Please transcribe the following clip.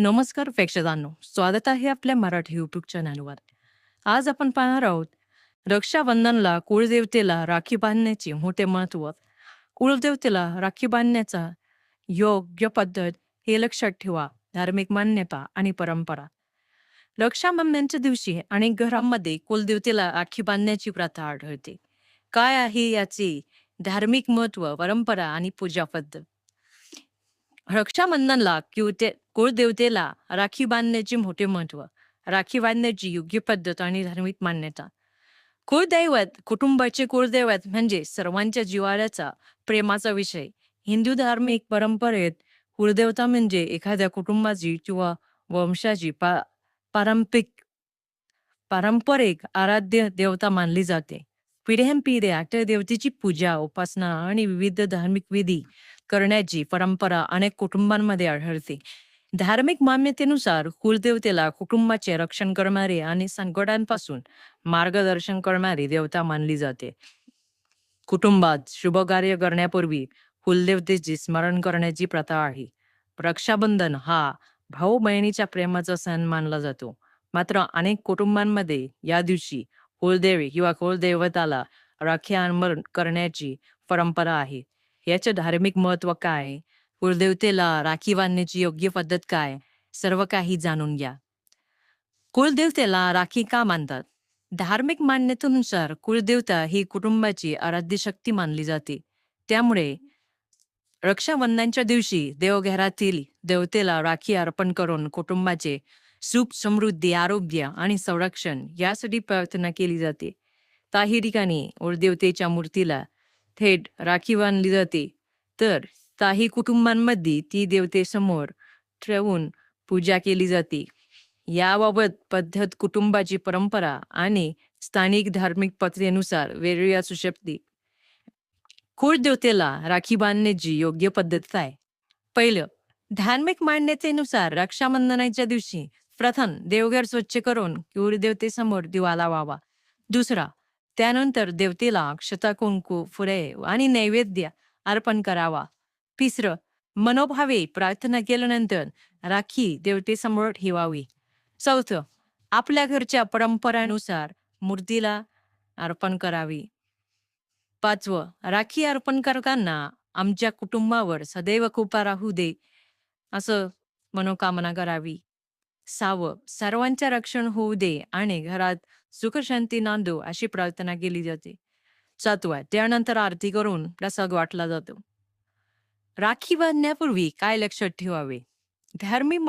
नमस्कार प्रेक्षकांनो, स्वागत आहे आपल्या मराठी यूट्यूब चॅनलवर. आज आपण पाहणार आहोत रक्षाबंधनला कुळदेवतेला राखी बांधण्याचे मोठे महत्त्व. कुळदेवतेला राखी बांधण्याचा योग्य पद्धत हे लक्षात ठेवा. धार्मिक मान्यता आणि परंपरा. रक्षाबंधनच्या दिवशी अनेक घरांमध्ये कुलदेवतेला राखी बांधण्याची प्रथा आढळते. काय आहे याचे धार्मिक महत्त्व, परंपरा आणि पूजा पद्धत? रक्षाबंधनला कुळदेवतेला राखी बांधण्याचे मोठे महत्व. राखी बांधण्याची योग्य पद्धत आणि धार्मिक मान्यता. कुळदैवत कुटुंबाचे कुळदैवत म्हणजे सर्वांच्या जिव्हाळ्याचा, प्रेमाचा विषय. हिंदू धार्मिक परंपरेत कुळदेवता म्हणजे एखाद्या कुटुंबाची किंवा वंशाची पारंपरिक पारंपरिक आराध्य देवता मानली जाते. पिढ्यानपिढ्या त्या देवतेची पूजा, उपासना आणि विविध धार्मिक विधी करण्याची परंपरा अनेक कुटुंबांमध्ये आढळते. धार्मिक मान्यतेनुसार कुलदेवतेला कुटुंबाचे रक्षण करणारे आणि संकटांपासून मार्गदर्शन करणारी देवता मानली जाते. कुटुंबात शुभकार्य करण्यापूर्वी कुलदेवतेचे स्मरण करण्याची प्रथा आहे. रक्षाबंधन हा भाऊ बहिणीच्या प्रेमाचा सण मानला जातो. मात्र अनेक कुटुंबांमध्ये या दिवशी कुलदेवी किंवा कुलदैवताला राखी अर्पण करण्याची परंपरा आहे. याचे धार्मिक महत्व काय? कुलदेवतेला राखी बांधण्याची योग्य पद्धत काय? सर्व काही जाणून घ्या. कुलदेवतेला राखी का मानतात? धार्मिक मान्यतेनुसार कुलदेवता ही कुटुंबाची आराध्य शक्ती मानली जाते. त्यामुळे रक्षाबंधनच्या दिवशी देवघरातील देवतेला राखी अर्पण करून कुटुंबाचे सुख, समृद्धी, आरोग्य आणि संरक्षण यासाठी प्रार्थना केली जाते. काही ठिकाणी देवतेच्या मूर्तीला थेट राखी बांधली जाते, तर काही कुटुंबांमध्ये ती देवतेसमोर ठेवून पूजा केली जाते. याबाबत पद्धत कुटुंबाची परंपरा आणि स्थानिक धार्मिक प्रथेनुसार वेगळी असू शकते. कुळदेवतेला राखी बांधण्याची योग्य पद्धत काय? पहिलं, धार्मिक मान्यतेनुसार रक्षाबंधनाच्या दिवशी प्रथम देवघर स्वच्छ करून कुळदेवतेसमोर दिवा लावावा. दुसरा, त्यानंतर देवतेला अक्षता, कुंकू, फुले आणि नैवेद्य अर्पण करावा. तिसरं, मनोभावे प्रार्थना केल्यानंतर राखी देवतेसमोर ठेवावी. चौथं, आपल्या घरच्या परंपरानुसार मूर्तीला अर्पण करावी. पाचवं, राखी अर्पण करताना आमच्या कुटुंबावर सदैव कृपा राहू दे, असं मनोकामना करावी. सहावं, सर्वांचे रक्षण होऊ दे आणि घरात सुखशांती नांदो अशी प्रार्थना केली जाते. सातवा, त्यानंतर आरती करून प्रसाद वाटला जातो. राखी बांधण्यापूर्वी काय लक्षात ठेवावे? धार्मिक